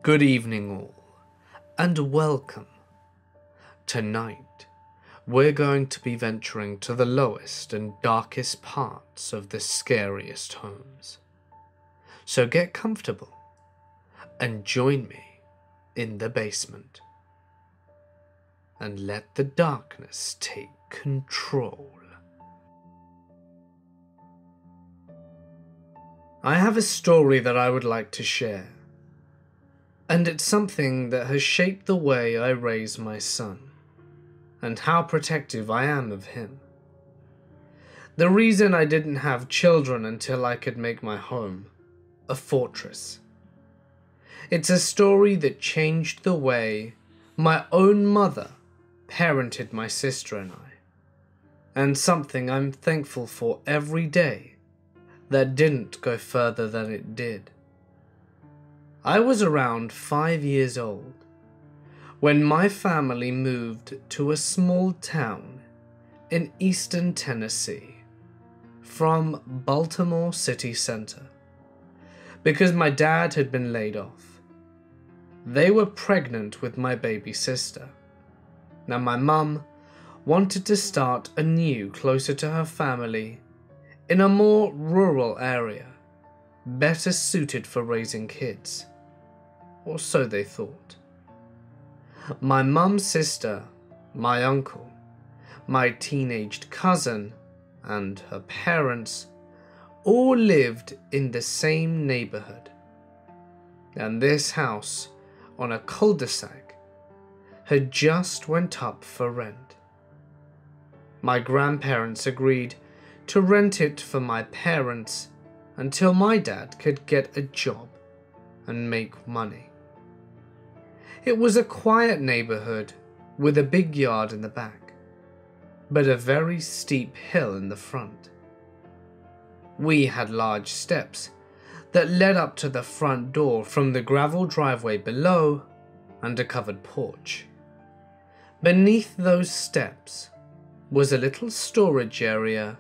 Good evening all, and welcome. Tonight, we're going to be venturing to the lowest and darkest parts of the scariest homes. So get comfortable and join me in the basement. And let the darkness take control. I have a story that I would like to share. And it's something that has shaped the way I raise my son, and how protective I am of him. The reason I didn't have children until I could make my home a fortress. It's a story that changed the way my own mother parented my sister and I, and something I'm thankful for every day that didn't go further than it did. I was around 5 years old when my family moved to a small town in eastern Tennessee from Baltimore city center because my dad had been laid off. They were pregnant with my baby sister. Now my mum wanted to start anew closer to her family in a more rural area, better suited for raising kids. Or so they thought. My mum's sister, my uncle, my teenaged cousin, and her parents all lived in the same neighborhood. And this house on a cul-de-sac had just went up for rent. My grandparents agreed to rent it for my parents until my dad could get a job and make money. It was a quiet neighborhood with a big yard in the back, but a very steep hill in the front. We had large steps that led up to the front door from the gravel driveway below and a covered porch. Beneath those steps was a little storage area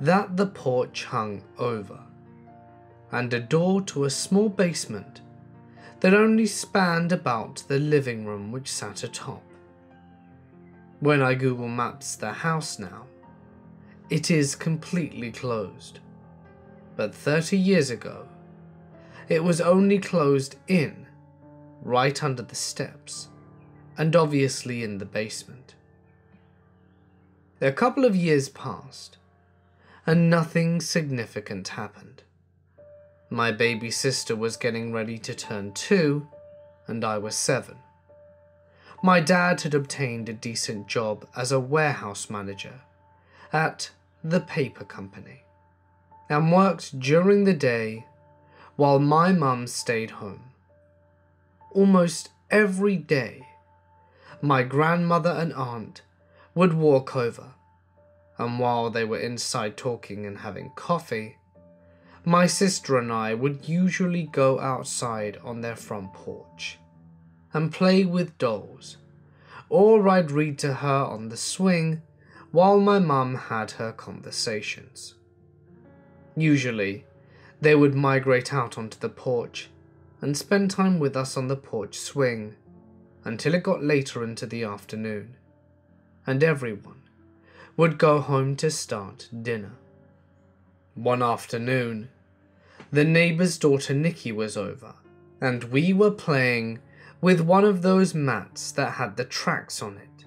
that the porch hung over, and a door to a small basement that only spanned about the living room which sat atop. When I Google Maps the house now, it is completely closed, but 30 years ago, it was only closed in, right under the steps, and obviously in the basement. A couple of years passed, and nothing significant happened. My baby sister was getting ready to turn 2, and I was 7. My dad had obtained a decent job as a warehouse manager at the paper company, and worked during the day while my mum stayed home. Almost every day, my grandmother and aunt would walk over, and while they were inside talking and having coffee, my sister and I would usually go outside on their front porch and play with dolls, or I'd read to her on the swing while my mum had her conversations. Usually, they would migrate out onto the porch and spend time with us on the porch swing until it got later into the afternoon, and everyone would go home to start dinner. One afternoon, the neighbor's daughter Nikki was over, and we were playing with one of those mats that had the tracks on it,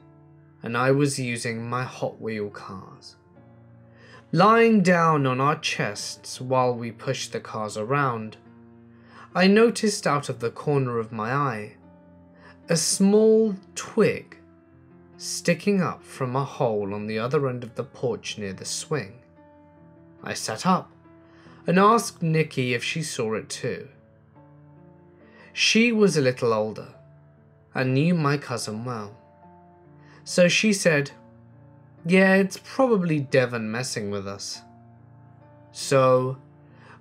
and I was using my Hot Wheel cars. Lying down on our chests while we pushed the cars around, I noticed out of the corner of my eye a small twig sticking up from a hole on the other end of the porch near the swing. I sat up and asked Nikki if she saw it too. She was a little older and knew my cousin well, so she said, "Yeah, it's probably Devon messing with us." So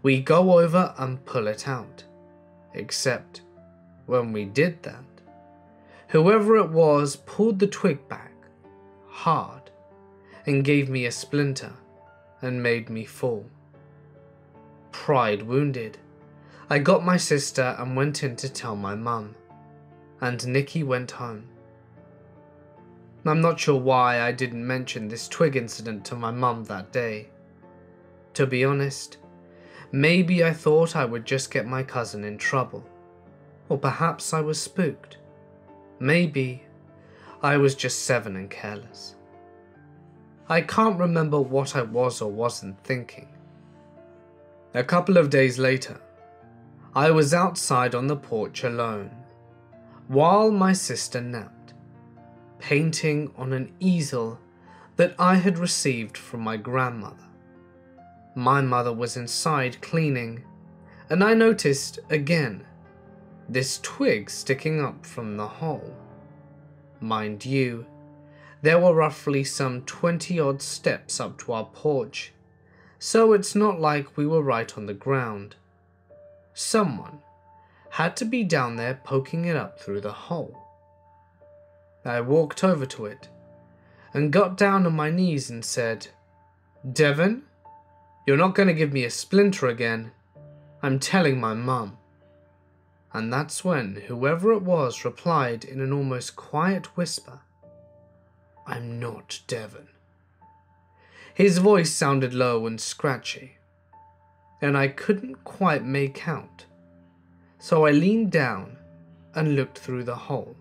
we go over and pull it out, except when we did that, whoever it was pulled the twig back hard and gave me a splinter and made me fall. Pride wounded, I got my sister and went in to tell my mum, and Nikki went home. I'm not sure why I didn't mention this twig incident to my mum that day. To be honest, maybe I thought I would just get my cousin in trouble, or perhaps I was spooked. Maybe I was just 7 and careless. I can't remember what I was or wasn't thinking. A couple of days later, I was outside on the porch alone, while my sister napped, painting on an easel that I had received from my grandmother. My mother was inside cleaning, and I noticed, again, this twig sticking up from the hole. Mind you, there were roughly some 20-odd steps up to our porch, so it's not like we were right on the ground. Someone had to be down there poking it up through the hole. I walked over to it and got down on my knees and said, "Devon, you're not going to give me a splinter again. I'm telling my mum." And that's when whoever it was replied in an almost quiet whisper, "I'm not Devon." His voice sounded low and scratchy, and I couldn't quite make out, so I leaned down and looked through the hole.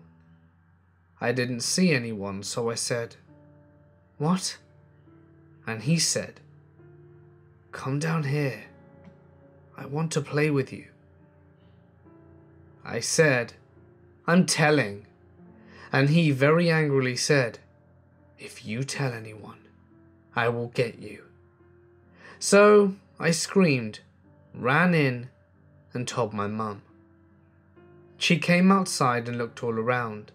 I didn't see anyone, so I said, "What?" And he said, "Come down here. I want to play with you." I said, "I'm telling." And he very angrily said, "If you tell anyone, I will get you." So I screamed, ran in, and told my mum. She came outside and looked all around,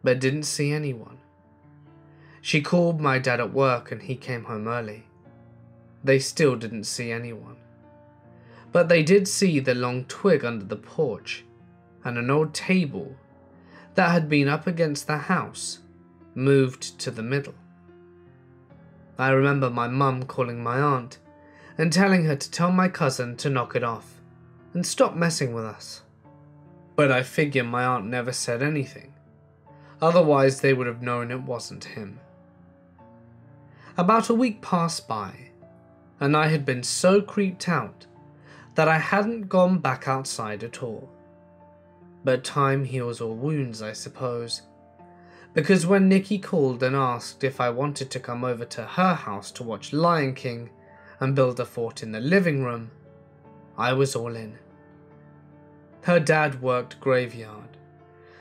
but didn't see anyone. She called my dad at work and he came home early. They still didn't see anyone, but they did see the long twig under the porch and an old table that had been up against the house moved to the middle. I remember my mum calling my aunt and telling her to tell my cousin to knock it off and stop messing with us. But I figure my aunt never said anything, otherwise they would have known it wasn't him. About a week passed by, and I had been so creeped out that I hadn't gone back outside at all. But time heals all wounds, I suppose, because when Nikki called and asked if I wanted to come over to her house to watch Lion King and build a fort in the living room, I was all in. Her dad worked graveyard,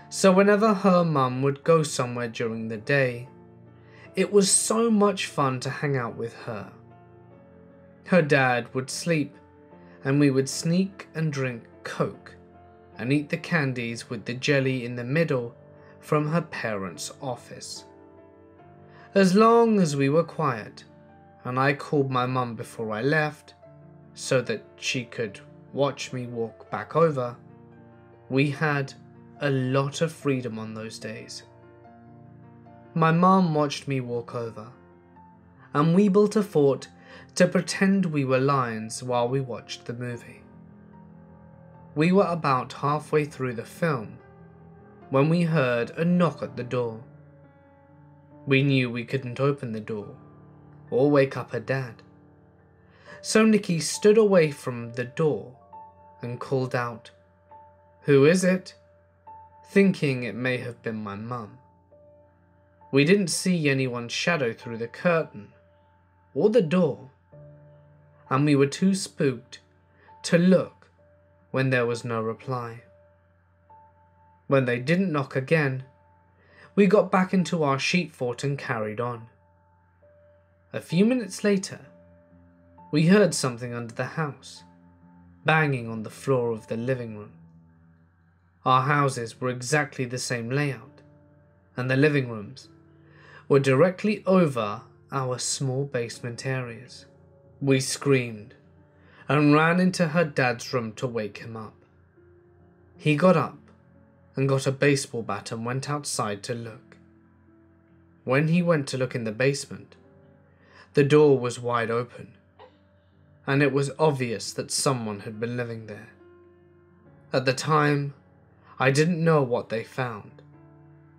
so whenever her mum would go somewhere during the day, it was so much fun to hang out with her. Her dad would sleep, and we would sneak and drink Coke and eat the candies with the jelly in the middle from her parents' office. As long as we were quiet, and I called my mum before I left so that she could watch me walk back over, we had a lot of freedom on those days. My mum watched me walk over, and we built a fort to pretend we were lions while we watched the movie. We were about halfway through the film when we heard a knock at the door. We knew we couldn't open the door or wake up her dad, so Nikki stood away from the door and called out, "Who is it?" thinking it may have been my mum. We didn't see anyone's shadow through the curtain or the door, and we were too spooked to look when there was no reply. When they didn't knock again, we got back into our sheep fort and carried on. A few minutes later, we heard something under the house, banging on the floor of the living room. Our houses were exactly the same layout, and the living rooms were directly over our small basement areas. We screamed and ran into her dad's room to wake him up. He got up and got a baseball bat and went outside to look. When he went to look in the basement, the door was wide open, and it was obvious that someone had been living there. At the time, I didn't know what they found.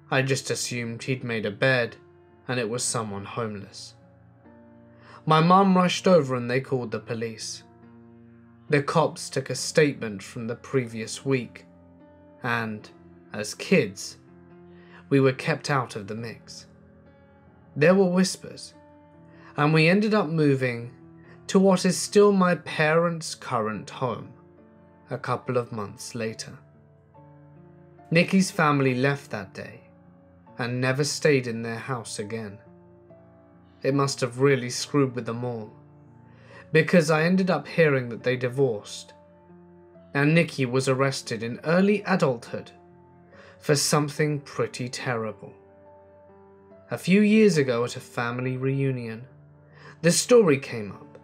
I just assumed he'd made a bed and it was someone homeless. My mum rushed over and they called the police. The cops took a statement from the previous week, and, as kids, we were kept out of the mix. There were whispers, and we ended up moving to what is still my parents' current home a couple of months later. Nikki's family left that day and never stayed in their house again. It must have really screwed with them all, because I ended up hearing that they divorced, and Nikki was arrested in early adulthood for something pretty terrible. A few years ago at a family reunion, the story came up,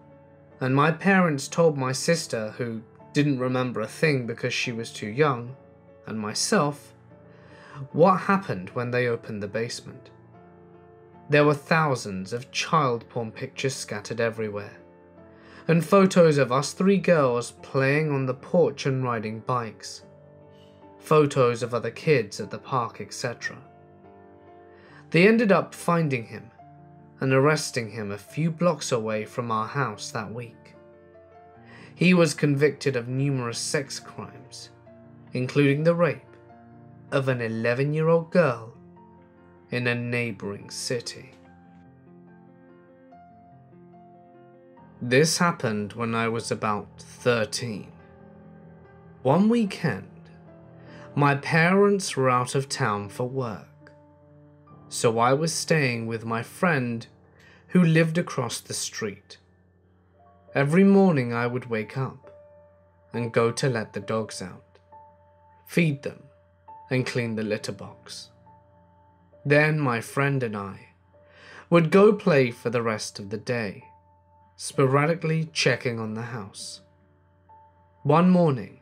and my parents told my sister, who didn't remember a thing because she was too young, and myself, what happened when they opened the basement. There were thousands of child porn pictures scattered everywhere, and photos of us three girls playing on the porch and riding bikes, photos of other kids at the park, etc. They ended up finding him and arresting him a few blocks away from our house that week. He was convicted of numerous sex crimes, including the rape of an 11-year-old girl in a neighboring city. This happened when I was about 13. One weekend, my parents were out of town for work, so I was staying with my friend who lived across the street. Every morning I would wake up and go to let the dogs out, feed them, and clean the litter box. Then my friend and I would go play for the rest of the day, sporadically checking on the house. One morning,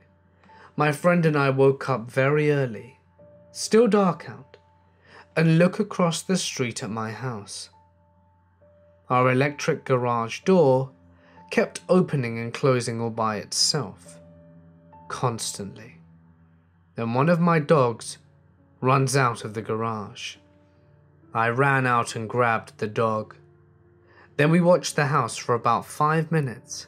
my friend and I woke up very early, still dark out, and look across the street at my house. Our electric garage door kept opening and closing all by itself, constantly. Then one of my dogs runs out of the garage. I ran out and grabbed the dog. Then we watched the house for about 5 minutes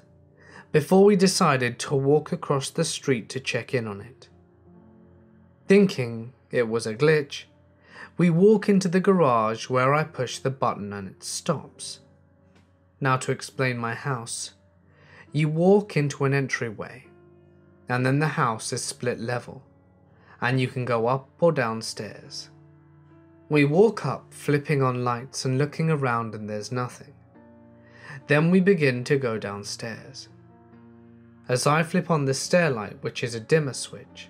before we decided to walk across the street to check in on it. Thinking it was a glitch, we walk into the garage where I push the button and it stops. Now, to explain my house, you walk into an entryway and then the house is split level and you can go up or down stairs. We walk up, flipping on lights and looking around, and there's nothing. Then we begin to go downstairs. As I flip on the stair light, which is a dimmer switch,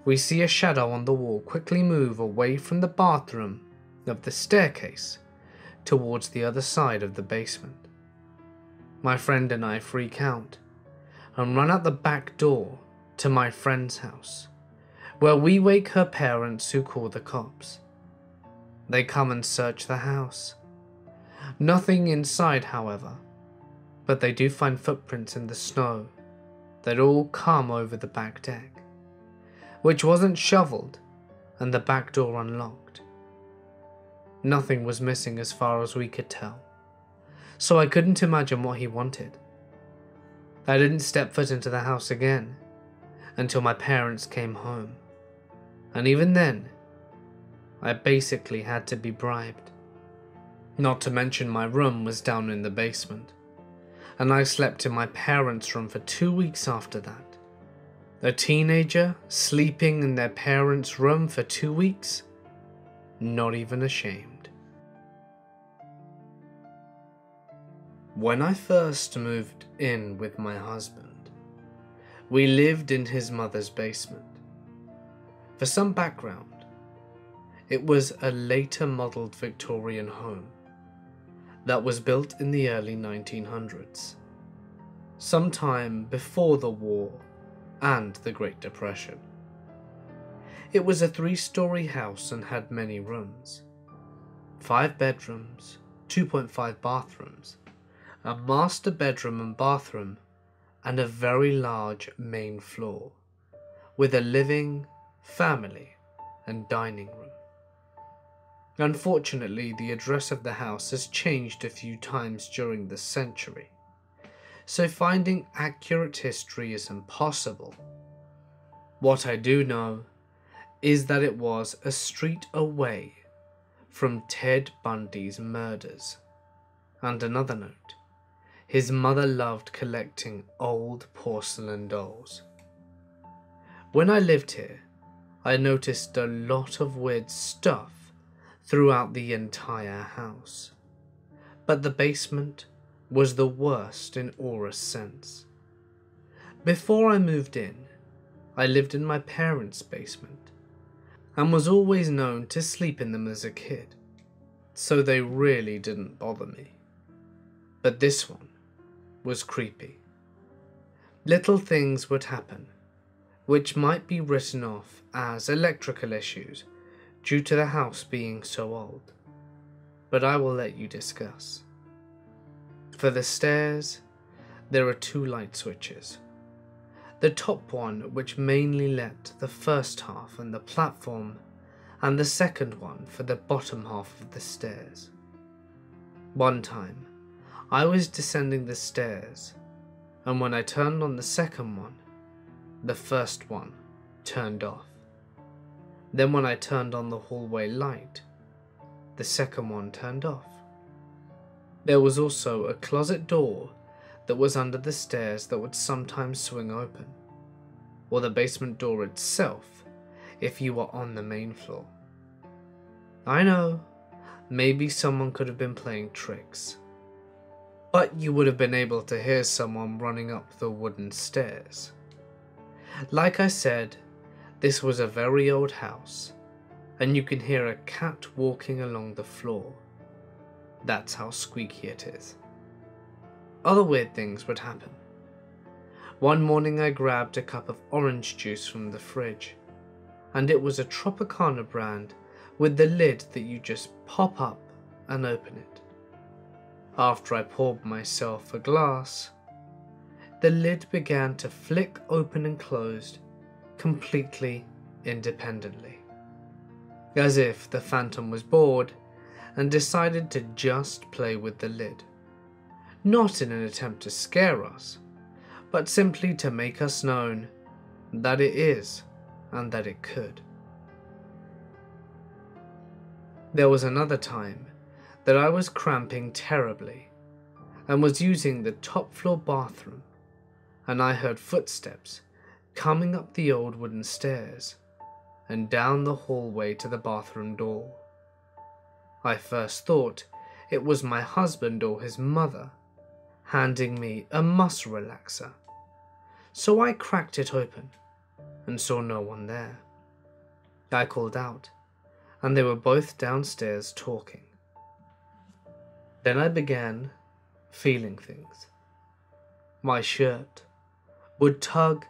we see a shadow on the wall quickly move away from the bathroom of the staircase towards the other side of the basement. My friend and I freak out and run out the back door to my friend's house, where we wake her parents, who call the cops. They come and search the house. Nothing inside, however, but they do find footprints in the snow that all come over the back deck, which wasn't shoveled, and the back door unlocked. Nothing was missing as far as we could tell, so I couldn't imagine what he wanted. I didn't step foot into the house again until my parents came home, and even then, I basically had to be bribed. Not to mention my room was down in the basement, and I slept in my parents' room for 2 weeks after that. A teenager sleeping in their parents' room for 2 weeks? Not even ashamed. When I first moved in with my husband, we lived in his mother's basement. For some background, it was a later modelled Victorian home that was built in the early 1900s, sometime before the war and the Great Depression. It was a 3-story house and had many rooms, 5 bedrooms, 2.5 bathrooms, a master bedroom and bathroom, and a very large main floor, with a living, family, and dining room. Unfortunately, the address of the house has changed a few times during the century, so finding accurate history is impossible. What I do know is that it was a street away from Ted Bundy's murders. And another note, his mother loved collecting old porcelain dolls. When I lived here, I noticed a lot of weird stuff throughout the entire house, but the basement was the worst in Aura's sense. Before I moved in, I lived in my parents' basement, and was always known to sleep in them as a kid, so they really didn't bother me. But this one was creepy. Little things would happen, which might be written off as electrical issues due to the house being so old, but I will let you discuss. For the stairs, there are 2 light switches. The top one which mainly lit the first half and the platform, and the second one for the bottom half of the stairs. One time, I was descending the stairs, and when I turned on the second one, the first one turned off. Then when I turned on the hallway light, the second one turned off. There was also a closet door that was under the stairs that would sometimes swing open, or the basement door itself if you were on the main floor. I know, maybe someone could have been playing tricks, but you would have been able to hear someone running up the wooden stairs. Like I said, this was a very old house, and you can hear a cat walking along the floor. That's how squeaky it is. Other weird things would happen. One morning I grabbed a cup of orange juice from the fridge, and it was a Tropicana brand with the lid that you just pop up and open it. After I poured myself a glass, the lid began to flick open and closed completely independently, as if the phantom was bored and decided to just play with the lid, not in an attempt to scare us, but simply to make us known that it is and that it could. There was another time that I was cramping terribly and was using the top floor bathroom, and I heard footsteps coming up the old wooden stairs and down the hallway to the bathroom door. I first thought it was my husband or his mother handing me a muscle relaxer, so I cracked it open and saw no one there. I called out, and they were both downstairs talking. Then I began feeling things. My shirt would tug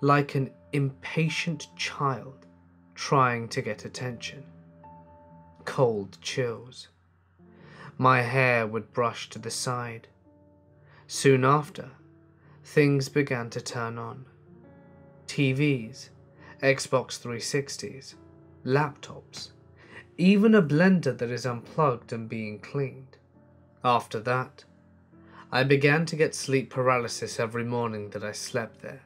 like an impatient child trying to get attention. Cold chills. My hair would brush to the side. Soon after, things began to turn on. TVs, Xbox 360s, laptops, even a blender that is unplugged and being cleaned. After that, I began to get sleep paralysis every morning that I slept there.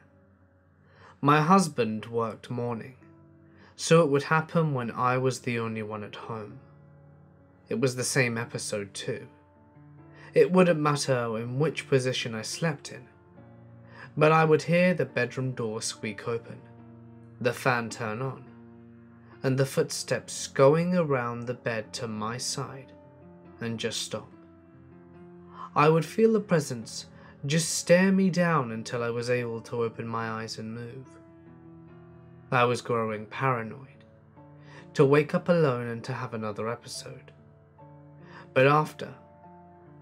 My husband worked morning, so it would happen when I was the only one at home. It was the same episode too. It wouldn't matter in which position I slept in, but I would hear the bedroom door squeak open, the fan turn on, and the footsteps going around the bed to my side and just stop. I would feel a presence just stare me down until I was able to open my eyes and move. I was growing paranoid, to wake up alone and to have another episode. But after,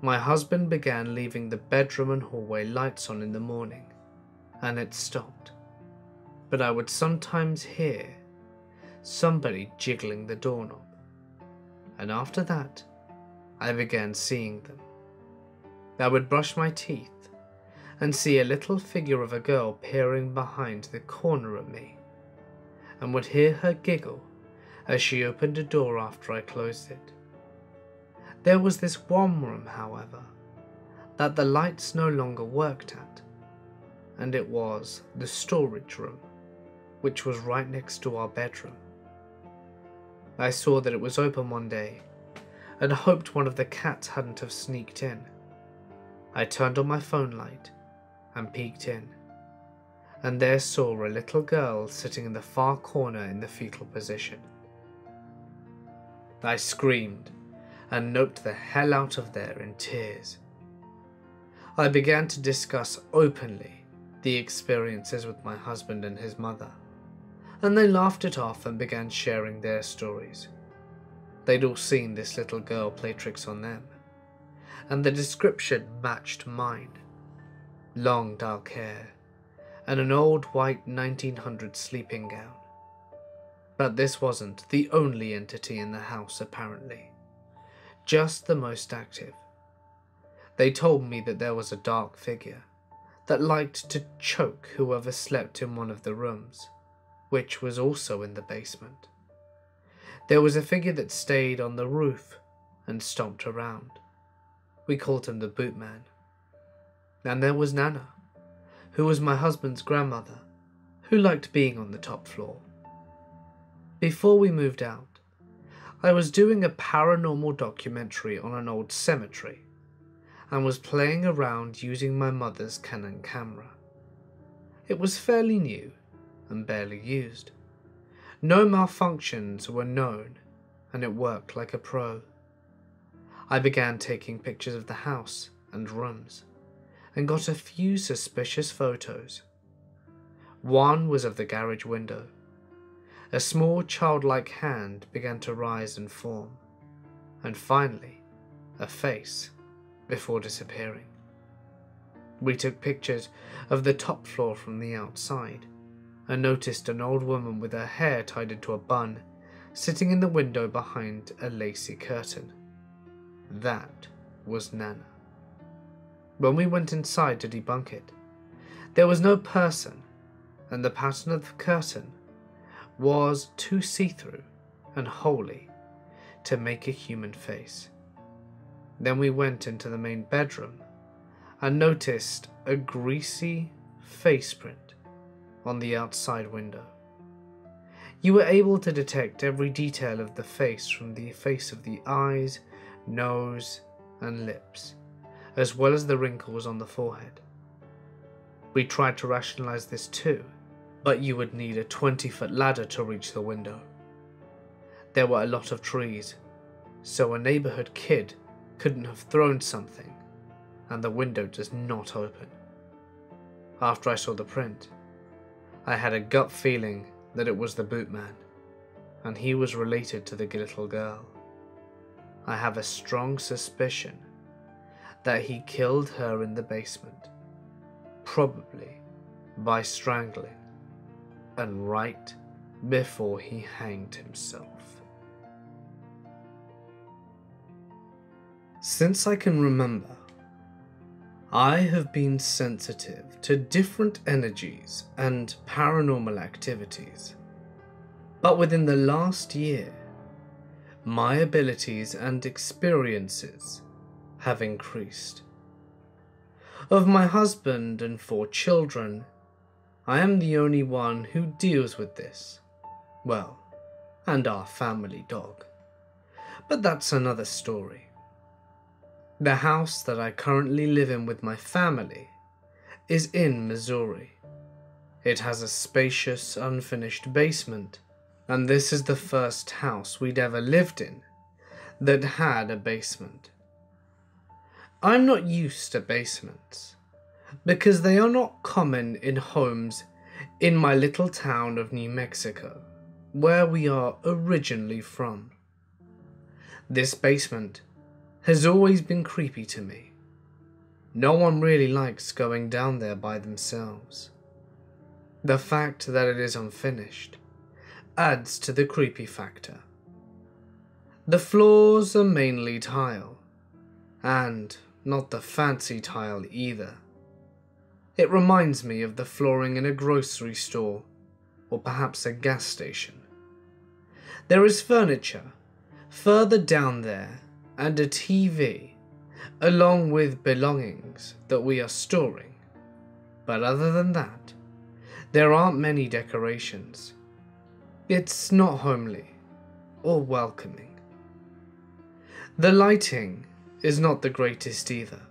my husband began leaving the bedroom and hallway lights on in the morning, and it stopped. But I would sometimes hear somebody jiggling the doorknob, and after that, I began seeing them. I would brush my teeth and see a little figure of a girl peering behind the corner at me and would hear her giggle as she opened a door after I closed it. There was this one room, however, that the lights no longer worked at, and it was the storage room, which was right next to our bedroom. I saw that it was open one day and hoped one of the cats hadn't have sneaked in. I turned on my phone light and peeked in, and there saw a little girl sitting in the far corner in the fetal position. I screamed and noped the hell out of there in tears. I began to discuss openly the experiences with my husband and his mother, and they laughed it off and began sharing their stories. They'd all seen this little girl play tricks on them, and the description matched mine. Long dark hair, and an old white 1900s sleeping gown. But this wasn't the only entity in the house apparently, just the most active. They told me that there was a dark figure that liked to choke whoever slept in one of the rooms, which was also in the basement. There was a figure that stayed on the roof and stomped around. We called him the Bootman. And there was Nana, who was my husband's grandmother, who liked being on the top floor. Before we moved out, I was doing a paranormal documentary on an old cemetery and was playing around using my mother's Canon camera. It was fairly new and barely used. No malfunctions were known, and it worked like a pro. I began taking pictures of the house and rooms, and got a few suspicious photos. One was of the garage window. A small childlike hand began to rise and form, and finally, a face, before disappearing. We took pictures of the top floor from the outside, and noticed an old woman with her hair tied into a bun, sitting in the window behind a lacy curtain. That was Nana. When we went inside to debunk it, there was no person, and the pattern of the curtain was too see-through and holy to make a human face. Then we went into the main bedroom and noticed a greasy face print on the outside window. You were able to detect every detail of the face, from the face of the eyes, nose, and lips, as well as the wrinkles on the forehead. We tried to rationalize this too, but you would need a 20-foot ladder to reach the window. There were a lot of trees, so a neighborhood kid couldn't have thrown something, and the window does not open. After I saw the print, I had a gut feeling that it was the Bootman, and he was related to the little girl. I have a strong suspicion that he killed her in the basement, probably by strangling, and right before he hanged himself. Since I can remember, I have been sensitive to different energies and paranormal activities, but within the last year, my abilities and experiences have increased. Of my husband and 4 children, I am the only one who deals with this. Well, and our family dog. But that's another story. The house that I currently live in with my family is in Missouri. It has a spacious, unfinished basement, and this is the first house we'd ever lived in that had a basement. I'm not used to basements, because they are not common in homes in my little town of New Mexico, where we are originally from. This basement has always been creepy to me. No one really likes going down there by themselves. The fact that it is unfinished adds to the creepy factor. The floors are mainly tile, and not the fancy tile either. It reminds me of the flooring in a grocery store, or perhaps a gas station. There is furniture further down there and a TV, along with belongings that we are storing. But other than that, there aren't many decorations. It's not homely or welcoming. The lighting is not the greatest either.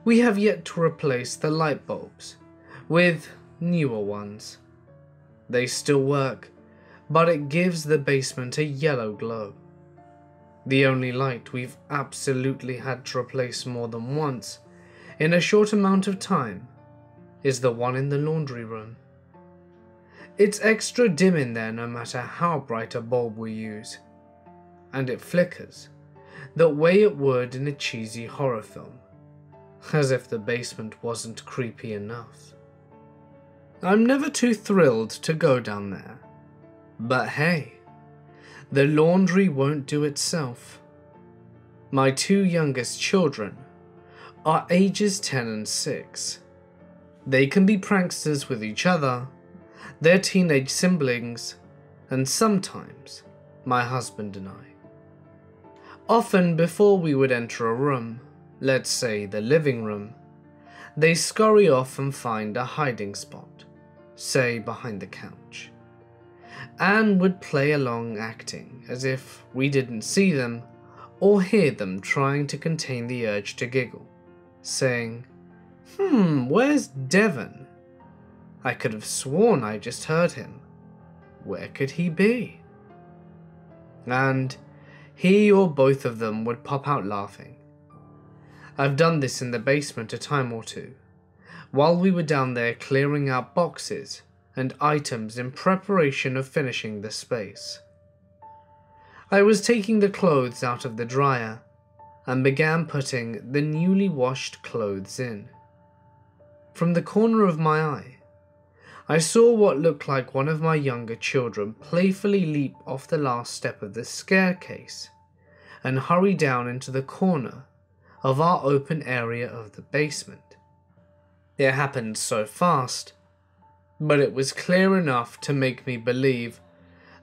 We have yet to replace the light bulbs with newer ones. They still work, but it gives the basement a yellow glow. The only light we've absolutely had to replace more than once in a short amount of time is the one in the laundry room. It's extra dim in there no matter how bright a bulb we use, and it flickers the way it would in a cheesy horror film, as if the basement wasn't creepy enough. I'm never too thrilled to go down there, but hey, the laundry won't do itself. My two youngest children are ages 10 and 6. They can be pranksters with each other, their teenage siblings, and sometimes my husband and I. Often before we would enter a room, let's say the living room, they scurry off and find a hiding spot, say behind the couch, and would play along acting as if we didn't see them or hear them trying to contain the urge to giggle, saying, where's Devon? I could have sworn I just heard him. Where could he be? And he or both of them would pop out laughing. I've done this in the basement a time or two, while we were down there clearing out boxes and items in preparation of finishing the space. I was taking the clothes out of the dryer and began putting the newly washed clothes in. From the corner of my eye, I saw what looked like one of my younger children playfully leap off the last step of the staircase and hurry down into the corner of our open area of the basement. It happened so fast, but it was clear enough to make me believe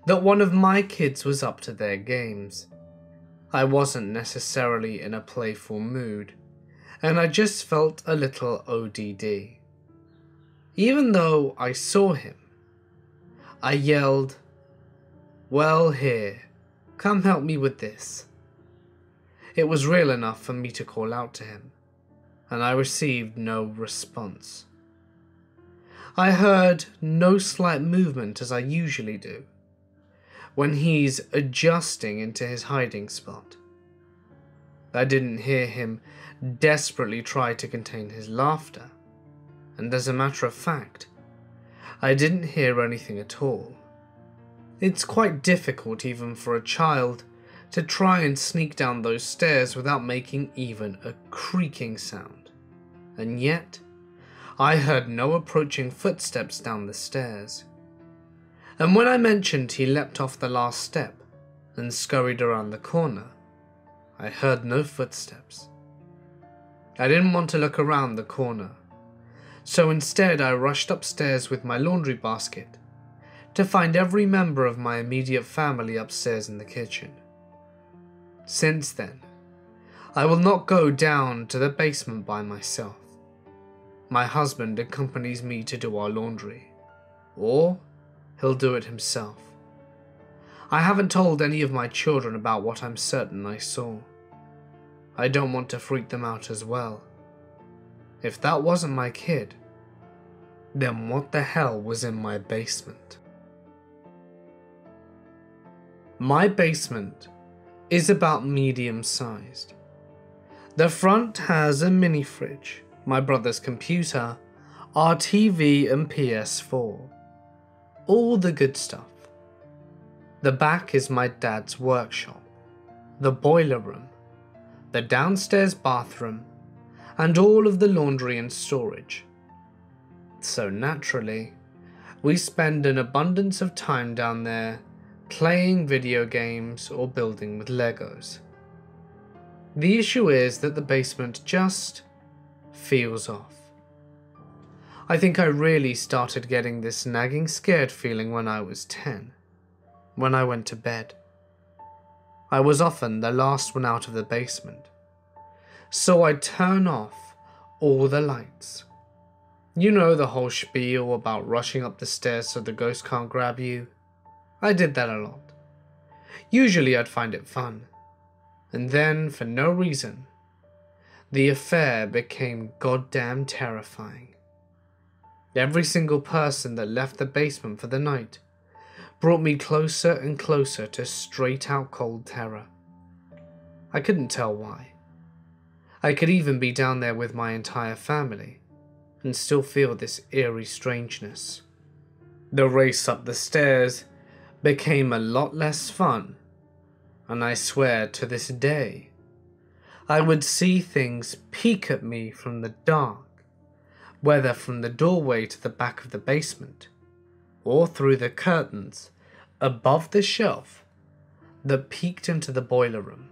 that one of my kids was up to their games. I wasn't necessarily in a playful mood, and I just felt a little ODD. Even though I saw him, I yelled, "Well, here, come help me with this." It was real enough for me to call out to him, and I received no response. I heard no slight movement as I usually do, when he's adjusting into his hiding spot. I didn't hear him desperately try to contain his laughter, and as a matter of fact, I didn't hear anything at all. It's quite difficult even for a child to try and sneak down those stairs without making even a creaking sound, and yet I heard no approaching footsteps down the stairs. And when I mentioned he leapt off the last step and scurried around the corner, I heard no footsteps. I didn't want to look around the corner, so instead I rushed upstairs with my laundry basket to find every member of my immediate family upstairs in the kitchen. Since then, I will not go down to the basement by myself. My husband accompanies me to do our laundry, or he'll do it himself. I haven't told any of my children about what I'm certain I saw. I don't want to freak them out as well. If that wasn't my kid, then what the hell was in my basement? My basement is about medium-sized. The front has a mini fridge, my brother's computer, our TV and PS4. All the good stuff. The back is my dad's workshop, the boiler room, the downstairs bathroom, and all of the laundry and storage. So naturally, we spend an abundance of time down there playing video games or building with Legos. The issue is that the basement just feels off. I think I really started getting this nagging scared feeling when I was 10, when I went to bed. I was often the last one out of the basement, so I'd turn off all the lights. You know the whole spiel about rushing up the stairs so the ghost can't grab you? I did that a lot. Usually I'd find it fun, and then, for no reason, the affair became goddamn terrifying. Every single person that left the basement for the night brought me closer and closer to straight-out cold terror. I couldn't tell why. I could even be down there with my entire family and still feel this eerie strangeness. The race up the stairs became a lot less fun, and I swear to this day, I would see things peek at me from the dark, whether from the doorway to the back of the basement, or through the curtains above the shelf that peeked into the boiler room,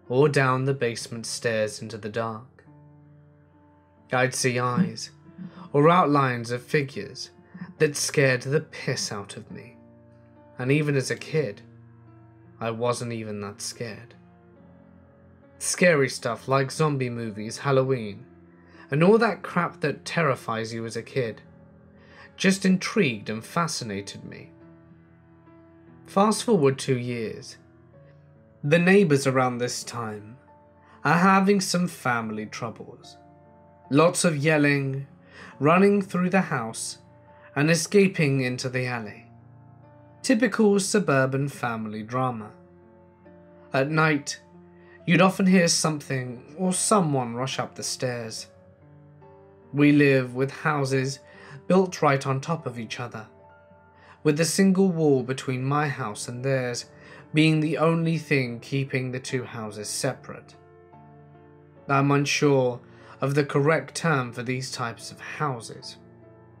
or down the basement stairs into the dark. I'd see eyes, or outlines of figures that scared the piss out of me, and even as a kid, I wasn't even that scared. Scary stuff like zombie movies, Halloween, and all that crap that terrifies you as a kid just intrigued and fascinated me. Fast forward 2 years. The neighbors around this time are having some family troubles. Lots of yelling, running through the house, and escaping into the alley. Typical suburban family drama. At night, you'd often hear something or someone rush up the stairs. We live with houses built right on top of each other, with a single wall between my house and theirs being the only thing keeping the two houses separate. I'm unsure of the correct term for these types of houses,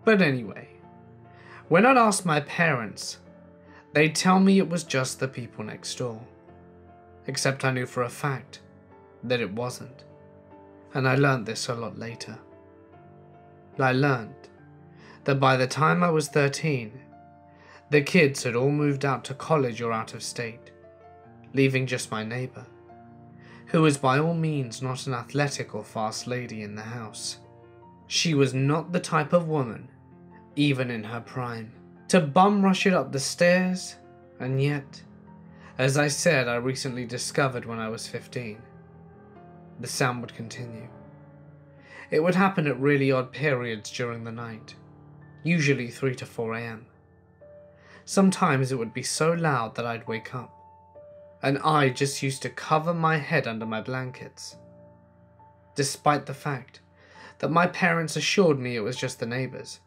but anyway, when I'd ask my parents, they'd tell me it was just the people next door, except I knew for a fact that it wasn't, and I learned this a lot later. I learned that by the time I was 13, the kids had all moved out to college or out of state, leaving just my neighbor, who was by all means not an athletic or fast lady in the house. She was not the type of woman, even in her prime, to bum rush it up the stairs, and yet, as I said I recently discovered when I was 15, the sound would continue. It would happen at really odd periods during the night, usually 3 to 4 a.m. Sometimes it would be so loud that I'd wake up, and I just used to cover my head under my blankets, despite the fact that my parents assured me it was just the neighbors,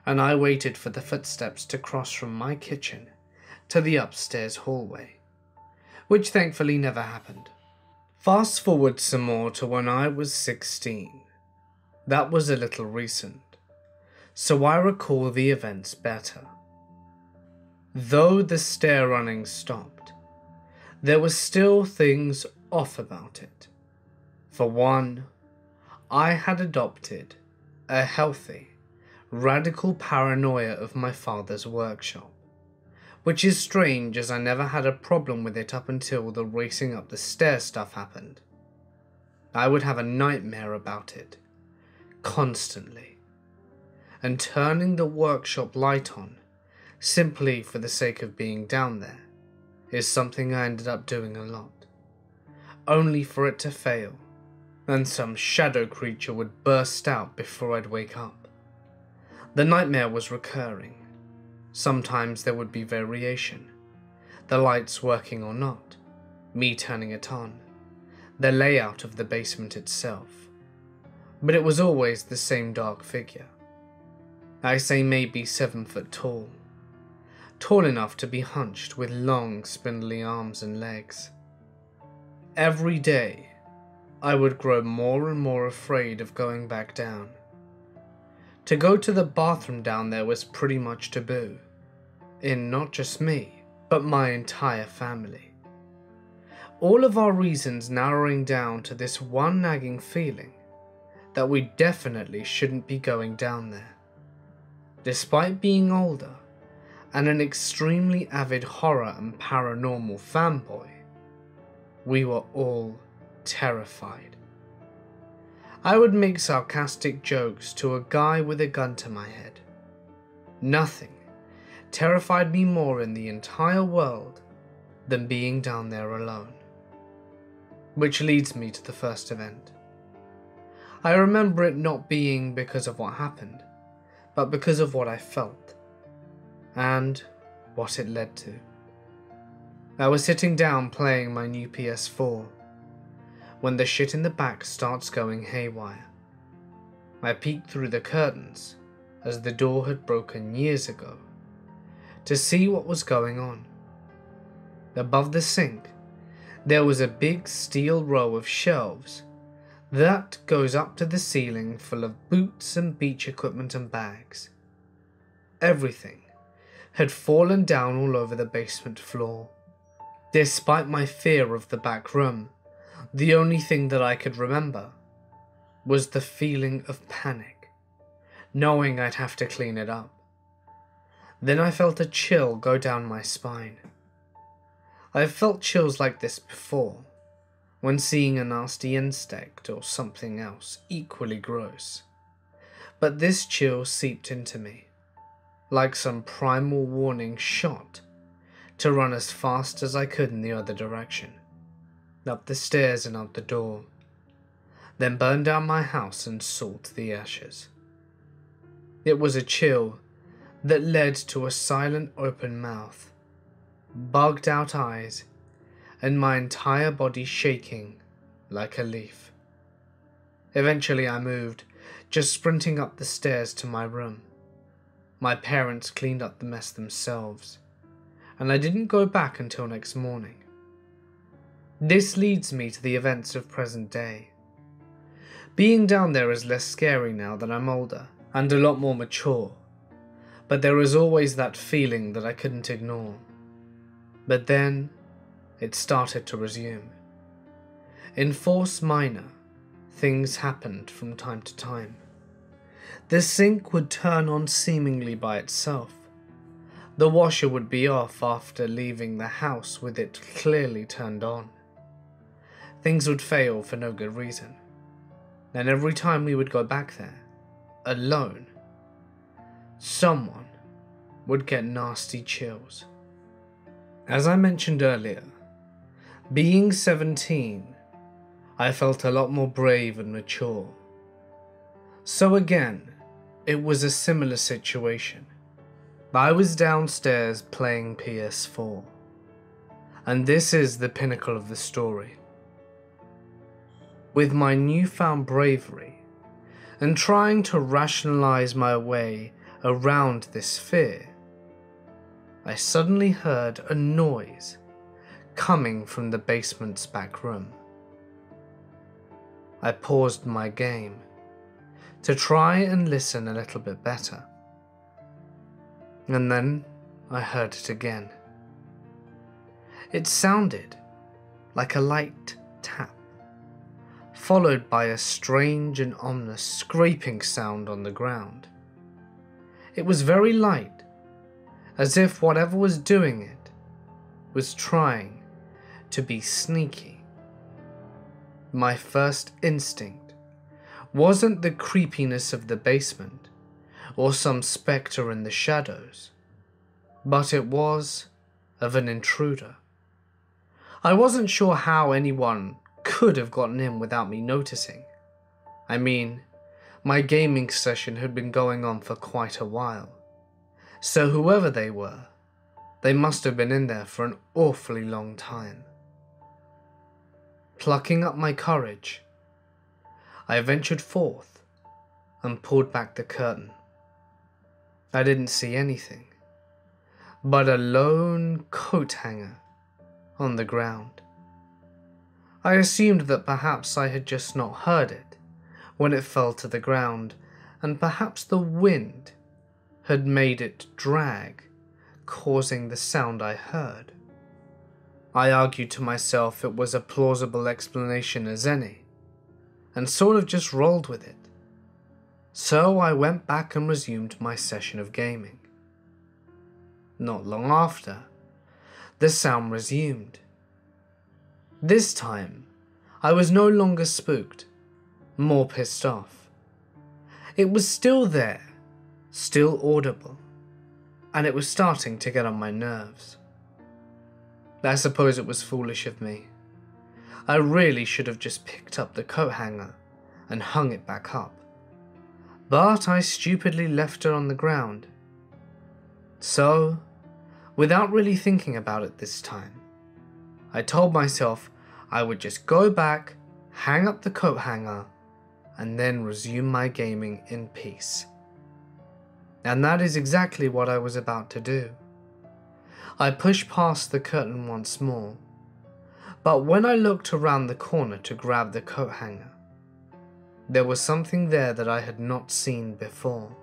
and I waited for the footsteps to cross from my kitchen to the upstairs hallway, which thankfully never happened. Fast forward some more to when I was 16. That was a little recent, so I recall the events better. Though the stair running stopped, there were still things off about it. For one, I had adopted a healthy, radical paranoia of my father's workshop, which is strange as I never had a problem with it up until the racing up the stairs stuff happened. I would have a nightmare about it, constantly, and turning the workshop light on, simply for the sake of being down there, is something I ended up doing a lot, only for it to fail, and some shadow creature would burst out before I'd wake up. The nightmare was recurring. Sometimes there would be variation, the lights working or not, me turning it on, the layout of the basement itself, but it was always the same dark figure. I say maybe 7 foot tall, tall enough to be hunched with long spindly arms and legs. Every day, I would grow more and more afraid of going back down. To go to the bathroom down there was pretty much taboo, in not just me, but my entire family. All of our reasons narrowing down to this one nagging feeling that we definitely shouldn't be going down there. Despite being older and an extremely avid horror and paranormal fanboy, we were all terrified. I would make sarcastic jokes to a guy with a gun to my head. Nothing terrified me more in the entire world than being down there alone. Which leads me to the first event. I remember it not being because of what happened, but because of what I felt, and what it led to. I was sitting down playing my new PS4, when the shit in the back starts going haywire. I peeked through the curtains, as the door had broken years ago, to see what was going on. Above the sink, there was a big steel row of shelves that goes up to the ceiling, full of boots and beach equipment and bags. Everything had fallen down all over the basement floor. Despite my fear of the back room, the only thing that I could remember was the feeling of panic, knowing I'd have to clean it up. Then I felt a chill go down my spine. I've felt chills like this before, when seeing a nasty insect or something else equally gross. But this chill seeped into me, like some primal warning shot to run as fast as I could in the other direction, up the stairs and out the door, then burn down my house and salt the ashes. It was a chill that led to a silent open mouth, bugged out eyes, and my entire body shaking like a leaf. Eventually I moved, just sprinting up the stairs to my room. My parents cleaned up the mess themselves, and I didn't go back until next morning. This leads me to the events of present day. Being down there is less scary now that I'm older and a lot more mature, but there is always that feeling that I couldn't ignore. But then, it started to resume. In Force Minor, things happened from time to time. The sink would turn on seemingly by itself. The washer would be off after leaving the house with it clearly turned on. Things would fail for no good reason. And every time we would go back there, alone, someone would get nasty chills. As I mentioned earlier, being 17, I felt a lot more brave and mature. So again, it was a similar situation. I was downstairs playing PS4, and this is the pinnacle of the story. With my newfound bravery, and trying to rationalize my way around this fear, I suddenly heard a noise coming from the basement's back room. I paused my game to try and listen a little bit better. And then I heard it again. It sounded like a light tap, followed by a strange and ominous scraping sound on the ground. It was very light, as if whatever was doing it was trying to be sneaky. My first instinct wasn't the creepiness of the basement or some spectre in the shadows, but it was of an intruder. I wasn't sure how anyone could have gotten in without me noticing. I mean, my gaming session had been going on for quite a while, so whoever they were, they must have been in there for an awfully long time. Plucking up my courage, I ventured forth and pulled back the curtain. I didn't see anything but a lone coat hanger on the ground. I assumed that perhaps I had just not heard it when it fell to the ground, and perhaps the wind had made it drag, causing the sound I heard. I argued to myself it was a plausible explanation as any, and sort of just rolled with it. So I went back and resumed my session of gaming. Not long after, the sound resumed. This time, I was no longer spooked, more pissed off. It was still there, still audible, and it was starting to get on my nerves. I suppose it was foolish of me. I really should have just picked up the coat hanger and hung it back up. But I stupidly left it on the ground. So, without really thinking about it this time, I told myself I would just go back, hang up the coat hanger, and then resume my gaming in peace. And that is exactly what I was about to do. I pushed past the curtain once more, but when I looked around the corner to grab the coat hanger, there was something there that I had not seen before.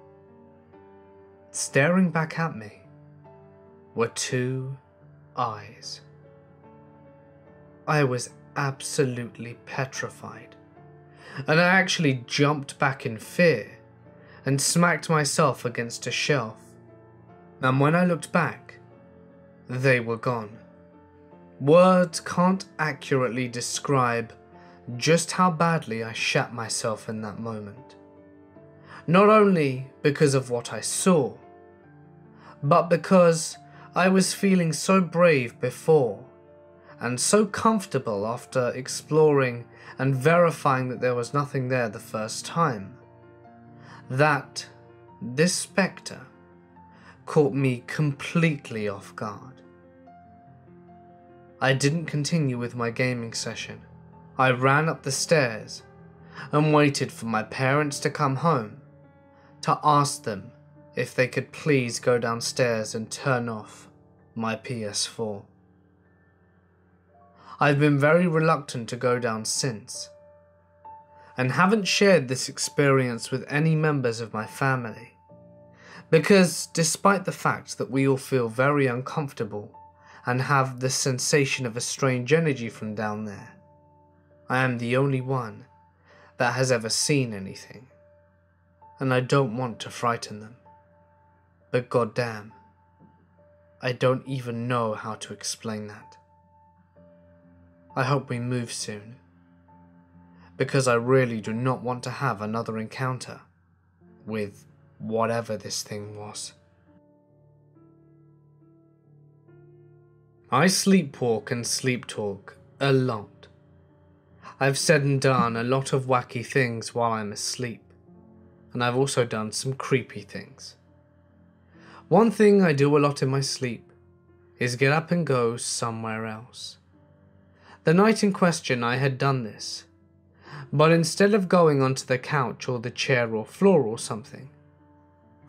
Staring back at me were two eyes. I was absolutely petrified, and I actually jumped back in fear and smacked myself against a shelf. And when I looked back, they were gone. Words can't accurately describe just how badly I shat myself in that moment. Not only because of what I saw, but because I was feeling so brave before and so comfortable after exploring and verifying that there was nothing there the first time, that this spectre caught me completely off guard. I didn't continue with my gaming session. I ran up the stairs and waited for my parents to come home to ask them if they could please go downstairs and turn off my PS4. I've been very reluctant to go down since, and haven't shared this experience with any members of my family, because despite the fact that we all feel very uncomfortable and have the sensation of a strange energy from down there, I am the only one that has ever seen anything, and I don't want to frighten them. But goddamn, I don't even know how to explain that. I hope we move soon, because I really do not want to have another encounter with whatever this thing was. I sleepwalk and sleep talk a lot. I've said and done a lot of wacky things while I'm asleep, and I've also done some creepy things. One thing I do a lot in my sleep is get up and go somewhere else. The night in question I had done this, but instead of going onto the couch or the chair or floor or something,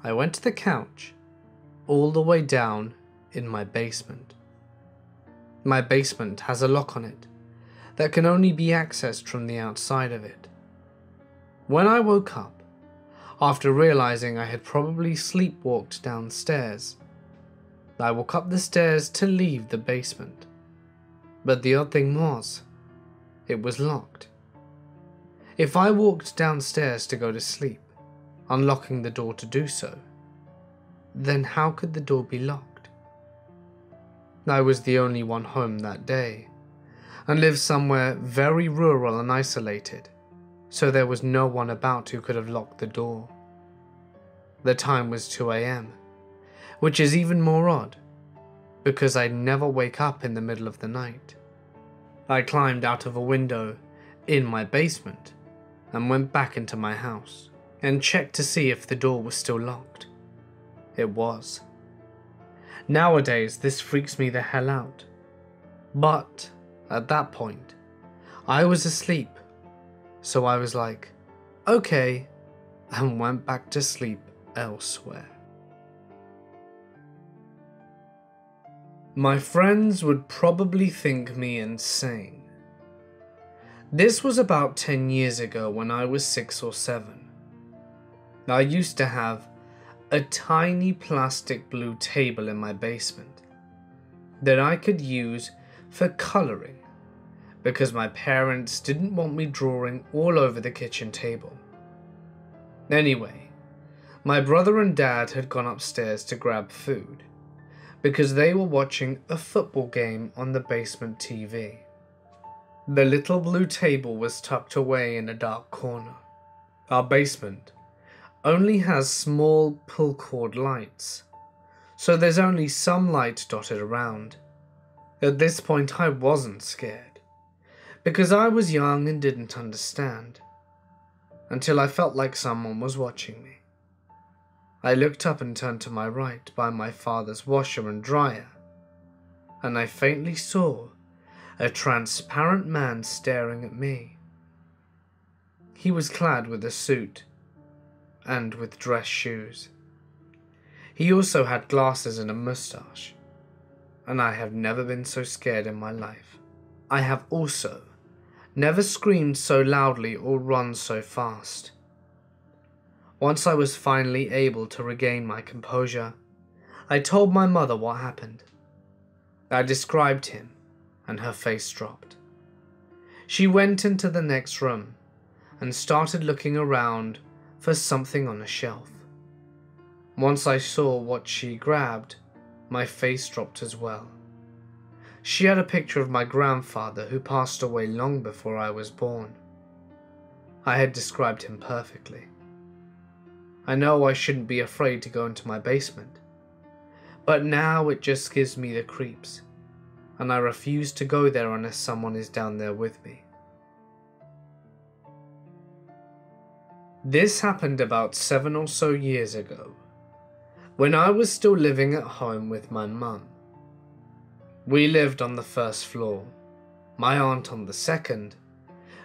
I went to the couch all the way down in my basement. My basement has a lock on it that can only be accessed from the outside of it. When I woke up, after realizing I had probably sleepwalked downstairs, I walked up the stairs to leave the basement. But the odd thing was, it was locked. If I walked downstairs to go to sleep, unlocking the door to do so, then how could the door be locked? I was the only one home that day, and lived somewhere very rural and isolated, so there was no one about who could have locked the door. The time was 2 a.m, which is even more odd, because I never wake up in the middle of the night. I climbed out of a window in my basement and went back into my house and checked to see if the door was still locked. It was. Nowadays, this freaks me the hell out. But at that point, I was asleep, so I was like, okay, and went back to sleep elsewhere. My friends would probably think me insane. This was about 10 years ago when I was 6 or 7. I used to have a tiny plastic blue table in my basement that I could use for colouring because my parents didn't want me drawing all over the kitchen table. Anyway, my brother and dad had gone upstairs to grab food because they were watching a football game on the basement TV. The little blue table was tucked away in a dark corner. Our basement only has small pull cord lights, so there's only some light dotted around. At this point I wasn't scared, because I was young and didn't understand, until I felt like someone was watching me. I looked up and turned to my right by my father's washer and dryer, and I faintly saw a transparent man staring at me. He was clad with a suit and with dress shoes. He also had glasses and a moustache, and I have never been so scared in my life. I have also never screamed so loudly or run so fast. Once I was finally able to regain my composure, I told my mother what happened. I described him, and her face dropped. She went into the next room and started looking around for something on a shelf. Once I saw what she grabbed, my face dropped as well. She had a picture of my grandfather who passed away long before I was born. I had described him perfectly. I know I shouldn't be afraid to go into my basement, but now it just gives me the creeps, and I refuse to go there unless someone is down there with me. This happened about 7 or so years ago, when I was still living at home with my mum. We lived on the first floor, my aunt on the second,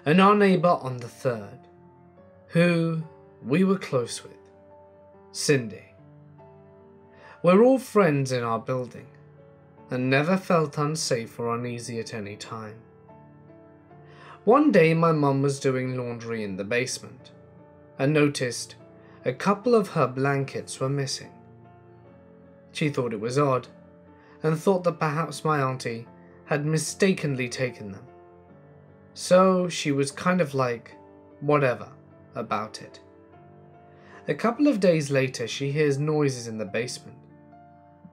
and our neighbour on the third, who we were close with, Cindy. We're all friends in our building, and never felt unsafe or uneasy at any time. One day my mum was doing laundry in the basement, and noticed a couple of her blankets were missing. She thought it was odd, and thought that perhaps my auntie had mistakenly taken them. So she was kind of like, whatever, about it. A couple of days later she hears noises in the basement.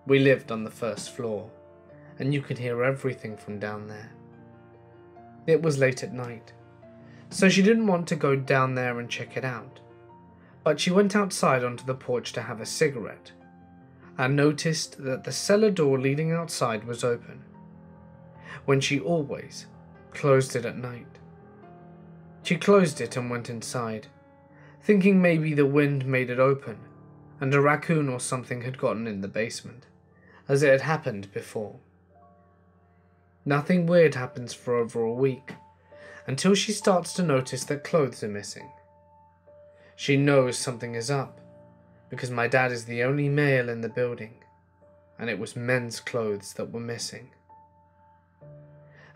We lived on the first floor, and you could hear everything from down there. It was late at night, so she didn't want to go down there and check it out, but she went outside onto the porch to have a cigarette, and noticed that the cellar door leading outside was open, when she always closed it at night. She closed it and went inside, thinking maybe the wind made it open and a raccoon or something had gotten in the basement, as it had happened before. Nothing weird happens for over a week, until she starts to notice that clothes are missing. She knows something is up, because my dad is the only male in the building, and it was men's clothes that were missing.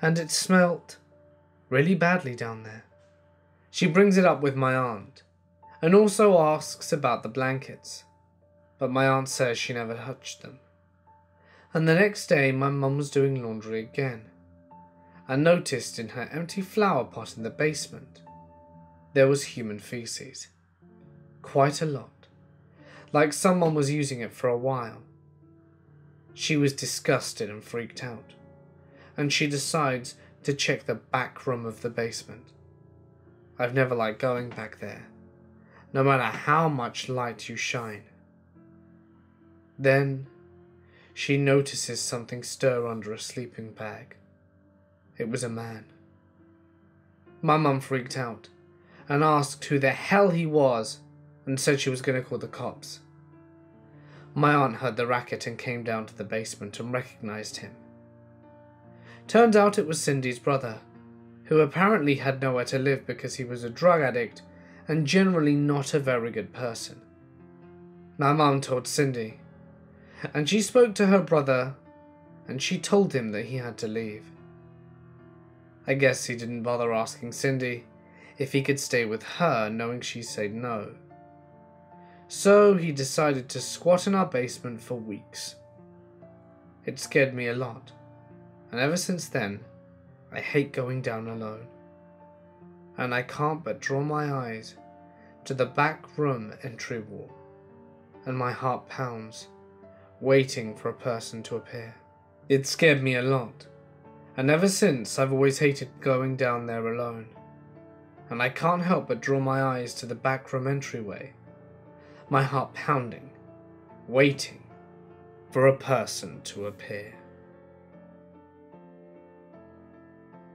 And it smelt really badly down there. She brings it up with my aunt, and also asks about the blankets, but my aunt says she never touched them. And the next day my mum was doing laundry again, and noticed in her empty flower pot in the basement there was human feces. Quite a lot. Like someone was using it for a while. She was disgusted and freaked out, and she decides to check the back room of the basement. I've never liked going back there, no matter how much light you shine. Then she notices something stir under a sleeping bag. It was a man. My mum freaked out and asked who the hell he was, and said she was going to call the cops. My aunt heard the racket and came down to the basement and recognized him. Turned out it was Cindy's brother, who apparently had nowhere to live because he was a drug addict and generally not a very good person. My mum told Cindy, and she spoke to her brother, and she told him that he had to leave. I guess he didn't bother asking Cindy if he could stay with her, knowing she'd say no. So he decided to squat in our basement for weeks. It scared me a lot, and ever since then, I hate going down alone. And I can't but draw my eyes to the back room entry wall, and my heart pounds, waiting for a person to appear. It scared me a lot, and ever since I've always hated going down there alone, and I can't help but draw my eyes to the back room entryway, my heart pounding, waiting for a person to appear.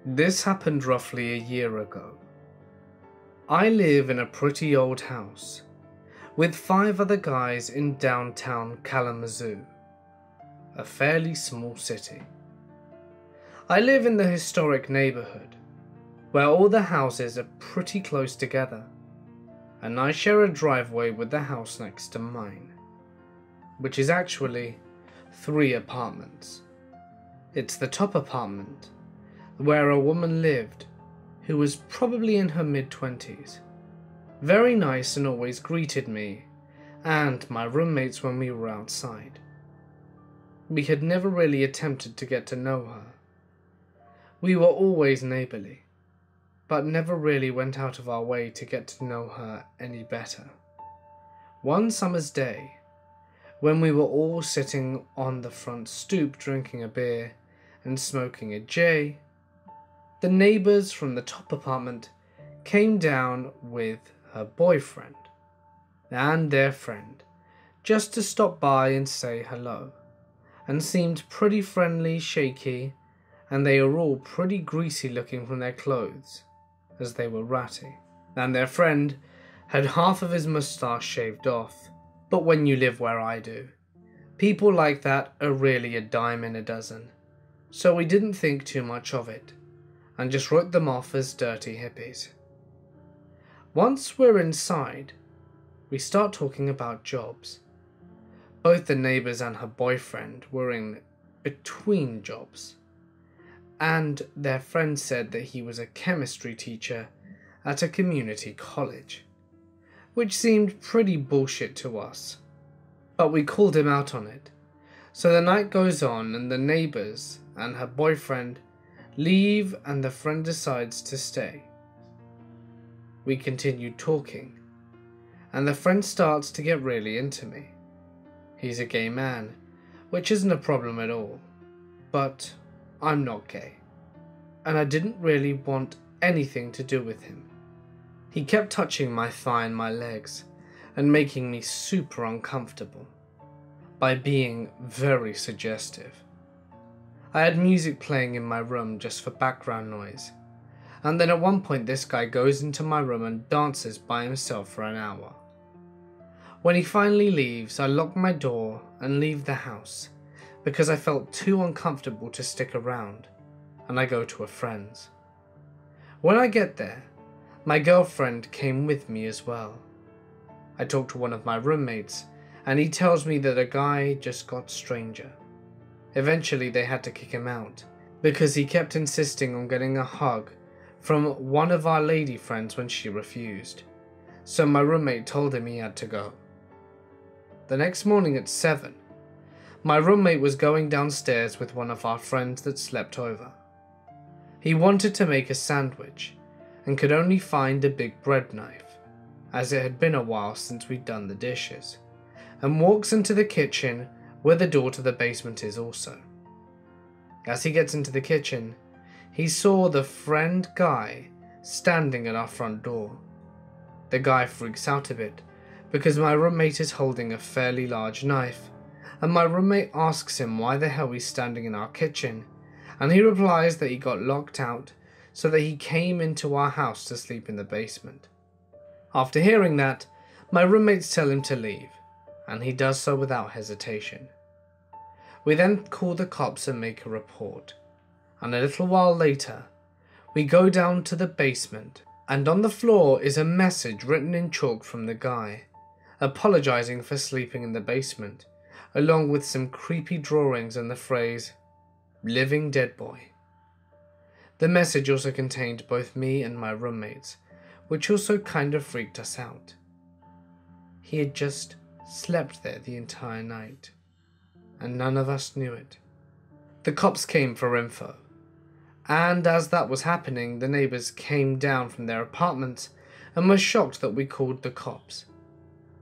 This happened roughly a year ago. I live in a pretty old house with 5 other guys in downtown Kalamazoo, a fairly small city. I live in the historic neighborhood where all the houses are pretty close together, and I share a driveway with the house next to mine, which is actually 3 apartments. It's the top apartment where a woman lived who was probably in her mid-20s. Very nice and always greeted me and my roommates when we were outside. We had never really attempted to get to know her. We were always neighborly, but never really went out of our way to get to know her any better. One summer's day, when we were all sitting on the front stoop drinking a beer and smoking a J, the neighbors from the top apartment came down with her boyfriend and their friend just to stop by and say hello, and seemed pretty friendly, shaky, and they were all pretty greasy looking from their clothes, as they were ratty, and their friend had half of his moustache shaved off. But when you live where I do, people like that are really a dime in a dozen, so we didn't think too much of it, and just wrote them off as dirty hippies. Once we're inside, we start talking about jobs. Both the neighbors and her boyfriend were in between jobs, and their friend said that he was a chemistry teacher at a community college, which seemed pretty bullshit to us, but we called him out on it. So the night goes on and the neighbors and her boyfriend leave and the friend decides to stay. We continued talking, and the friend starts to get really into me. He's a gay man, which isn't a problem at all, but I'm not gay, and I didn't really want anything to do with him. He kept touching my thigh and my legs, and making me super uncomfortable, by being very suggestive. I had music playing in my room just for background noise, and then at one point this guy goes into my room and dances by himself for an hour. When he finally leaves, I lock my door and leave the house because I felt too uncomfortable to stick around, and I go to a friend's. When I get there, my girlfriend came with me as well. I talk to one of my roommates, and he tells me that a guy just got stranger. Eventually they had to kick him out, because he kept insisting on getting a hug from one of our lady friends when she refused, so my roommate told him he had to go. The next morning at 7, my roommate was going downstairs with one of our friends that slept over. He wanted to make a sandwich, and could only find a big bread knife, as it had been a while since we'd done the dishes, and walks into the kitchen where the door to the basement is also. As he gets into the kitchen, he saw the friend guy standing at our front door. The guy freaks out a bit because my roommate is holding a fairly large knife, and my roommate asks him why the hell he's standing in our kitchen, and he replies that he got locked out so that he came into our house to sleep in the basement. After hearing that, my roommates tell him to leave, and he does so without hesitation. We then call the cops and make a report, and a little while later, we go down to the basement, and on the floor is a message written in chalk from the guy, apologizing for sleeping in the basement, along with some creepy drawings and the phrase, "Living dead boy." The message also contained both me and my roommates, which also kind of freaked us out. He had just slept there the entire night, and none of us knew it. The cops came for info, and as that was happening, the neighbors came down from their apartments and was shocked that we called the cops.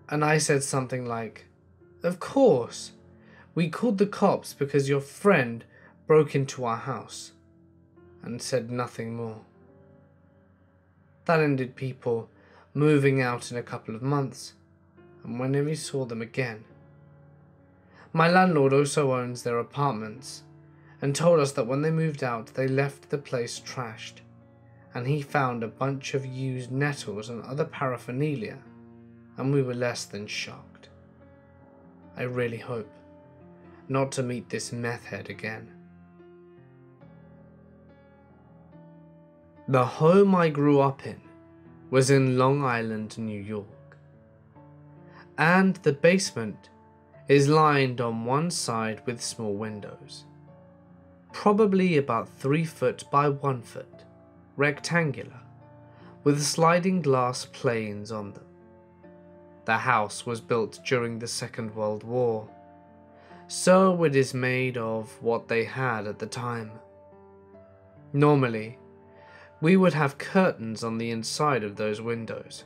And I said something like, "Of course, we called the cops because your friend broke into our house," and said nothing more. That ended people moving out in a couple of months, and we never saw them again. My landlord also owns their apartments, and told us that when they moved out they left the place trashed, and he found a bunch of used nettles and other paraphernalia, and we were less than shocked. I really hope not to meet this meth head again. The home I grew up in was in Long Island, New York, and the basement is lined on one side with small windows, probably about 3 foot by 1 foot, rectangular, with sliding glass planes on them. The house was built during the Second World War, so it is made of what they had at the time. Normally, we would have curtains on the inside of those windows,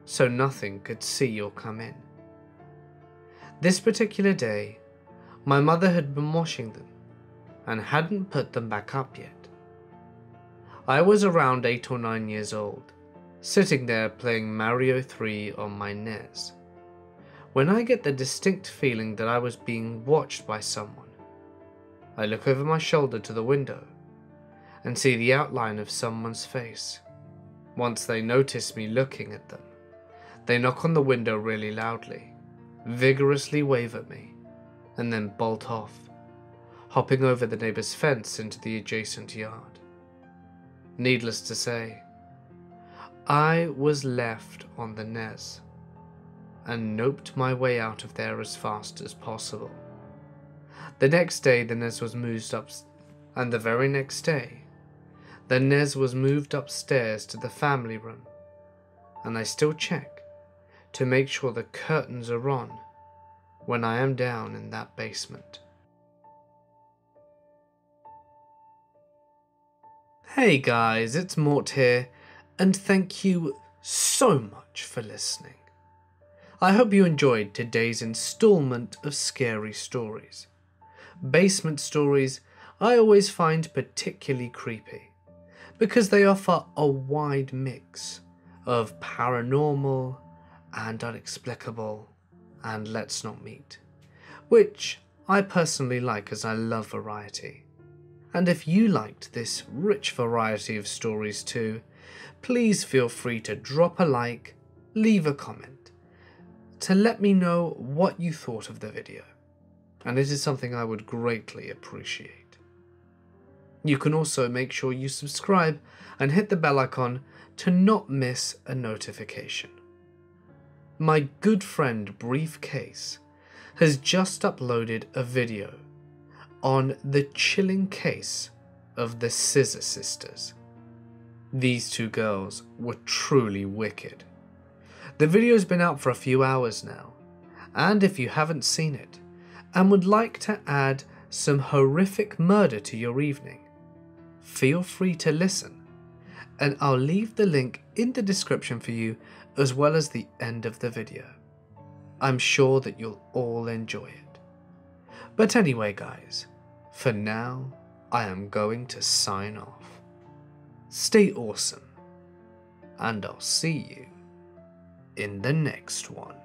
so nothing could see or come in. This particular day, my mother had been washing them and hadn't put them back up yet. I was around 8 or 9 years old, sitting there playing Mario 3 on my NES, when I get the distinct feeling that I was being watched by someone. I look over my shoulder to the window and see the outline of someone's face. Once they notice me looking at them, they knock on the window really loudly, vigorously wave at me, and then bolt off, hopping over the neighbor's fence into the adjacent yard. Needless to say, I was left on the NES and noped my way out of there as fast as possible. The next day the NES was moved up, and the very next day the NES was moved upstairs to the family room, and I still check to make sure the curtains are on when I am down in that basement. Hey guys, it's Mort here, and thank you so much for listening. I hope you enjoyed today's installment of Scary Stories. Basement stories I always find particularly creepy, because they offer a wide mix of paranormal and inexplicable and let's not meet, which I personally like as I love variety. And if you liked this rich variety of stories too, please feel free to drop a like, leave a comment, to let me know what you thought of the video, and it is something I would greatly appreciate. You can also make sure you subscribe and hit the bell icon to not miss a notification. My good friend Briefcase has just uploaded a video on the chilling case of the Scissor Sisters. These two girls were truly wicked. The video's been out for a few hours now, and if you haven't seen it and would like to add some horrific murder to your evening, feel free to listen, and I'll leave the link in the description for you as well as the end of the video. I'm sure that you'll all enjoy it. But anyway guys, for now I am going to sign off. Stay awesome, and I'll see you in the next one.